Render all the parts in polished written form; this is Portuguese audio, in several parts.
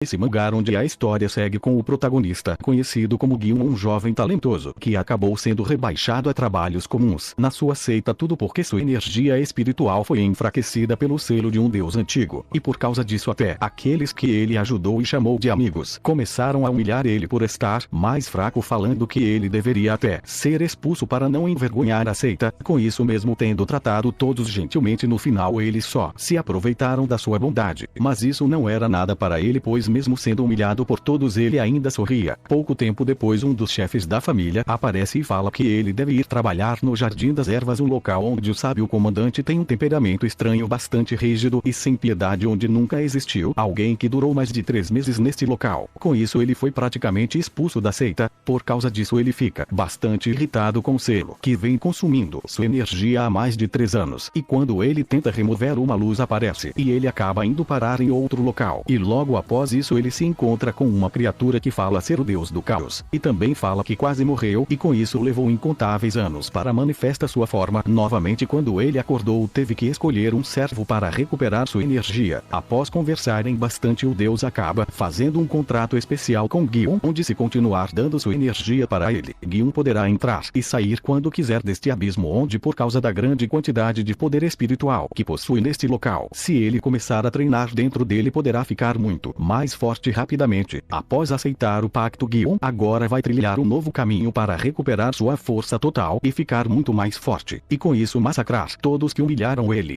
Esse mangá onde a história segue com o protagonista, conhecido como Gyun, um jovem talentoso, que acabou sendo rebaixado a trabalhos comuns na sua seita, tudo porque sua energia espiritual foi enfraquecida pelo selo de um deus antigo, e por causa disso até aqueles que ele ajudou e chamou de amigos começaram a humilhar ele por estar mais fraco, falando que ele deveria até ser expulso para não envergonhar a seita. Com isso, mesmo tendo tratado todos gentilmente, no final eles só se aproveitaram da sua bondade, mas isso não era nada para ele, pois mesmo sendo humilhado por todos ele ainda sorria. Pouco tempo depois, um dos chefes da família aparece e fala que ele deve ir trabalhar no Jardim das Ervas, um local onde o sábio comandante tem um temperamento estranho, bastante rígido e sem piedade, onde nunca existiu alguém que durou mais de 3 meses neste local. Com isso ele foi praticamente expulso da seita. Por causa disso ele fica bastante irritado com o selo, que vem consumindo sua energia há mais de 3 anos, e quando ele tenta remover, uma luz aparece e ele acaba indo parar em outro local, e logo após isso ele se encontra com uma criatura que fala ser o deus do caos, e também fala que quase morreu, e com isso levou incontáveis anos para manifestar sua forma novamente. Quando ele acordou, teve que escolher um servo para recuperar sua energia. Após conversarem bastante, o deus acaba fazendo um contrato especial com Gyun, onde se continuar dando sua energia para ele, Gyun poderá entrar e sair quando quiser deste abismo, onde por causa da grande quantidade de poder espiritual que possui neste local, se ele começar a treinar dentro dele, poderá ficar muito mais forte rapidamente. Após aceitar o pacto, Gyun agora vai trilhar um novo caminho para recuperar sua força total e ficar muito mais forte, e com isso massacrar todos que humilharam ele.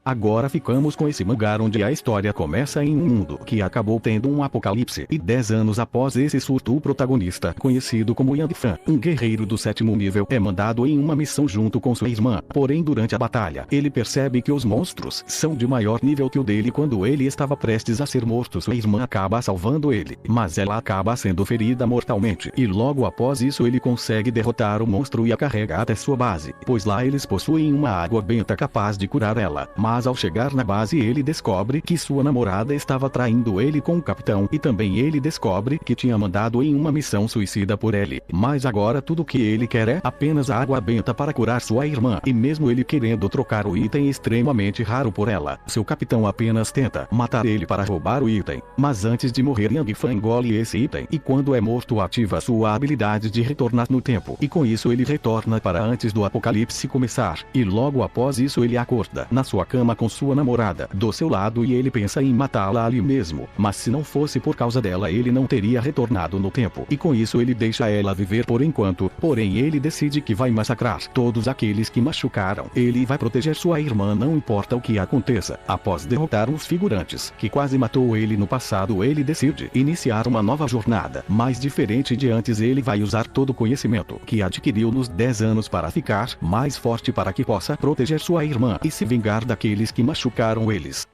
Agora ficamos com esse mangá onde a história começa em um mundo que acabou tendo um apocalipse, e 10 anos após esse surto, o protagonista, conhecido como Yang Fan, um guerreiro do 7º nível, é mandado em uma missão junto com sua irmã. Porém, durante a batalha, ele percebe que os monstros são de maior nível que o dele. Quando ele estava prestes a ser morto, sua irmã acaba salvando ele, mas ela acaba sendo ferida mortalmente, e logo após isso ele consegue derrotar o monstro e a carrega até sua base, pois lá eles possuem uma água benta capaz de curar ela. Mas ao chegar na base, ele descobre que sua namorada estava traindo ele com o capitão, e também ele descobre que tinha mandado em uma missão suicida por ele. Mas agora tudo que ele quer é apenas a água benta para curar sua irmã, e mesmo ele querendo trocar o item extremamente raro por ela, seu capitão apenas tenta matar ele para roubar o item. Mas antes de morrer, Yang Fan engole esse item, e quando é morto ativa sua habilidade de retornar no tempo, e com isso ele retorna para antes do apocalipse começar, e logo após isso ele acorda na sua cama com sua namorada do seu lado, e ele pensa em matá-la ali mesmo, mas se não fosse por causa dela ele não teria retornado no tempo, e com isso ele deixa ela viver por enquanto. Porém ele decide que vai massacrar todos aqueles que machucaram ele e vai proteger sua irmã, não importa o que aconteça. Após derrotar os figurantes que quase matou ele no passado, ele decide iniciar uma nova jornada, mais diferente de antes. Ele vai usar todo o conhecimento que adquiriu nos 10 anos para ficar mais forte, para que possa proteger sua irmã e se vingar daqueles que machucaram eles.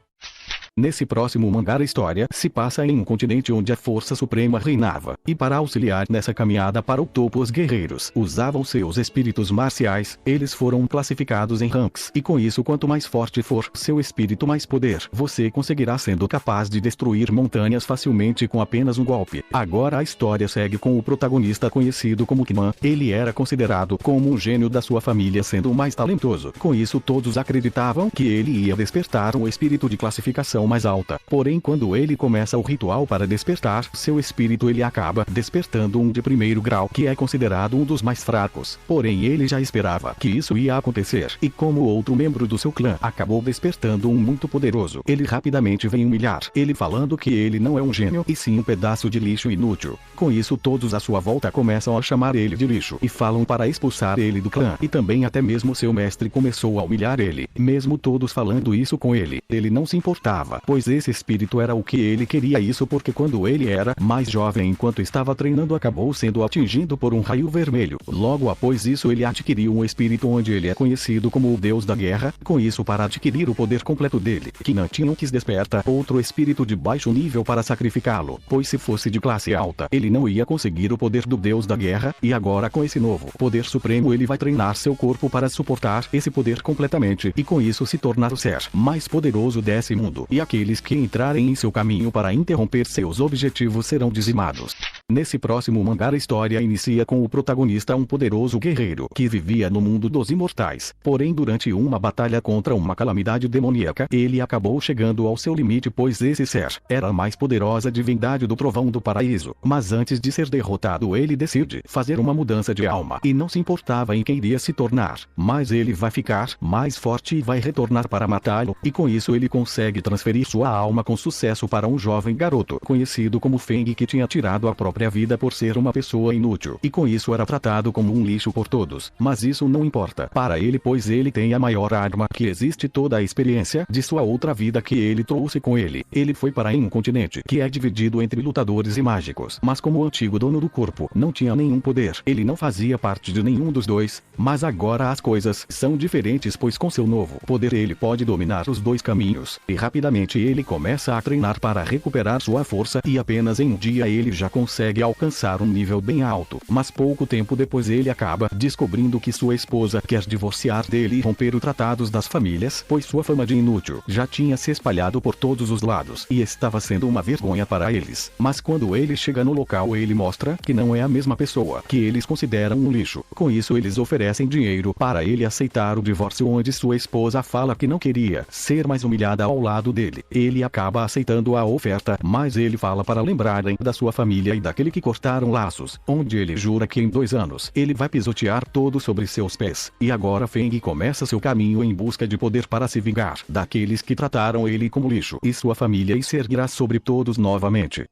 Nesse próximo mangá, a história se passa em um continente onde a força suprema reinava, e para auxiliar nessa caminhada para o topo, os guerreiros usavam seus espíritos marciais. Eles foram classificados em ranks, e com isso, quanto mais forte for seu espírito, mais poder você conseguirá, sendo capaz de destruir montanhas facilmente com apenas um golpe. Agora a história segue com o protagonista, conhecido como Killman. Ele era considerado como um gênio da sua família, sendo o mais talentoso. Com isso, todos acreditavam que ele ia despertar um espírito de classificação mais alta. Porém, quando ele começa o ritual para despertar seu espírito, ele acaba despertando um de 1º grau, que é considerado um dos mais fracos. Porém, ele já esperava que isso ia acontecer, e como outro membro do seu clã acabou despertando um muito poderoso, ele rapidamente vem humilhar ele, falando que ele não é um gênio e sim um pedaço de lixo inútil. Com isso, todos à sua volta começam a chamar ele de lixo e falam para expulsar ele do clã, e também até mesmo seu mestre começou a humilhar ele. Mesmo todos falando isso com ele, ele não se importava, pois esse espírito era o que ele queria. Isso porque quando ele era mais jovem, enquanto estava treinando, acabou sendo atingido por um raio vermelho. Logo após isso ele adquiriu um espírito onde ele é conhecido como o deus da guerra. Com isso, para adquirir o poder completo dele, Kinantinho quis desperta outro espírito de baixo nível para sacrificá-lo, pois se fosse de classe alta ele não ia conseguir o poder do deus da guerra, e agora com esse novo poder supremo ele vai treinar seu corpo para suportar esse poder completamente, e com isso se tornar o ser mais poderoso desse mundo, e aqueles que entrarem em seu caminho para interromper seus objetivos serão dizimados. Nesse próximo mangá a história inicia com o protagonista, um poderoso guerreiro que vivia no mundo dos imortais. Porém, durante uma batalha contra uma calamidade demoníaca, ele acabou chegando ao seu limite, pois esse ser era a mais poderosa divindade do trovão do paraíso. Mas antes de ser derrotado, ele decide fazer uma mudança de alma e não se importava em quem iria se tornar, mas ele vai ficar mais forte e vai retornar para matá-lo, e com isso ele consegue transferir sua alma com sucesso para um jovem garoto conhecido como Feng, que tinha tirado a própria vida por ser uma pessoa inútil, e com isso era tratado como um lixo por todos. Mas isso não importa para ele, pois ele tem a maior arma que existe, toda a experiência de sua outra vida que ele trouxe com ele. Ele foi para um continente que é dividido entre lutadores e mágicos, mas como o antigo dono do corpo não tinha nenhum poder, ele não fazia parte de nenhum dos dois. Mas agora as coisas são diferentes, pois com seu novo poder ele pode dominar os dois caminhos, e rapidamente ele começa a treinar para recuperar sua força, e apenas em um dia ele já consegue alcançar um nível bem alto. Mas pouco tempo depois ele acaba descobrindo que sua esposa quer divorciar dele e romper os tratados das famílias, pois sua fama de inútil já tinha se espalhado por todos os lados e estava sendo uma vergonha para eles. Mas quando ele chega no local, ele mostra que não é a mesma pessoa, que eles consideram um lixo. Com isso eles oferecem dinheiro para ele aceitar o divórcio, onde sua esposa fala que não queria ser mais humilhada ao lado dele. Ele acaba aceitando a oferta, mas ele fala para lembrarem da sua família e daquele que cortaram laços, onde ele jura que em 2 anos ele vai pisotear todos sobre seus pés. E agora Feng começa seu caminho em busca de poder para se vingar daqueles que trataram ele como lixo e sua família, e se erguerá sobre todos novamente.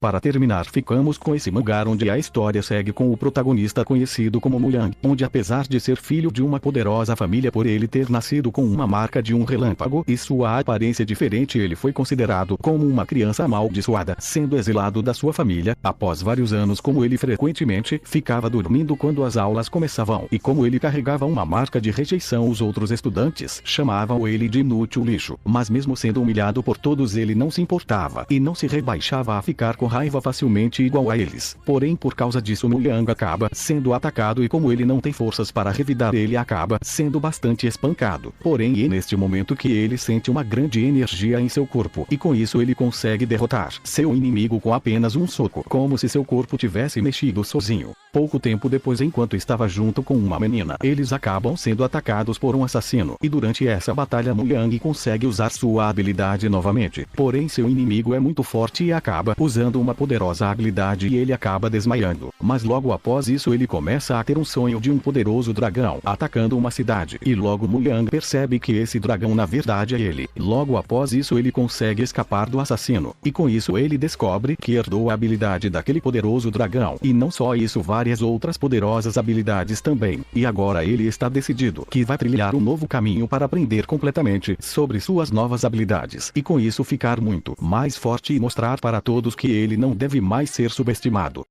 Para terminar, ficamos com esse mangá onde a história segue com o protagonista conhecido como Muyang, onde apesar de ser filho de uma poderosa família, por ele ter nascido com uma marca de um relâmpago e sua aparência diferente, ele foi considerado como uma criança amaldiçoada, sendo exilado da sua família. Após vários anos, como ele frequentemente ficava dormindo quando as aulas começavam, e como ele carregava uma marca de rejeição, os outros estudantes chamavam ele de inútil lixo. Mas mesmo sendo humilhado por todos, ele não se importava e não se rebaixava a ficar com raiva facilmente igual a eles. Porém, por causa disso, Muyang acaba sendo atacado, e como ele não tem forças para revidar, ele acaba sendo bastante espancado. Porém, é neste momento que ele sente uma grande energia em seu corpo, e com isso ele consegue derrotar seu inimigo com apenas um soco, como se seu corpo tivesse mexido sozinho. Pouco tempo depois, enquanto estava junto com uma menina, eles acabam sendo atacados por um assassino, e durante essa batalha Muyang consegue usar sua habilidade novamente. Porém, seu inimigo é muito forte e acaba usando uma poderosa habilidade, e ele acaba desmaiando. Mas logo após isso ele começa a ter um sonho de um poderoso dragão atacando uma cidade, e logo Muyang percebe que esse dragão na verdade é ele. Logo após isso ele consegue escapar do assassino, e com isso ele descobre que herdou a habilidade daquele poderoso dragão, e não só isso, várias outras poderosas habilidades também. E agora ele está decidido que vai trilhar um novo caminho para aprender completamente sobre suas novas habilidades, e com isso ficar muito mais forte e mostrar para todos que ele não deve mais ser subestimado.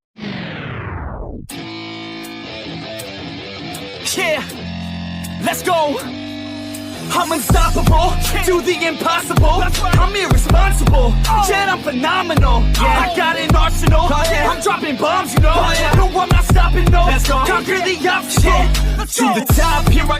Yeah, let's go. I'm unstoppable, do the impossible. I'm irresponsible, yet I'm phenomenal. I got an arsenal, I'm dropping bombs, you know. No, I'm not stopping, no. Conquer the obstacle, to the top, here I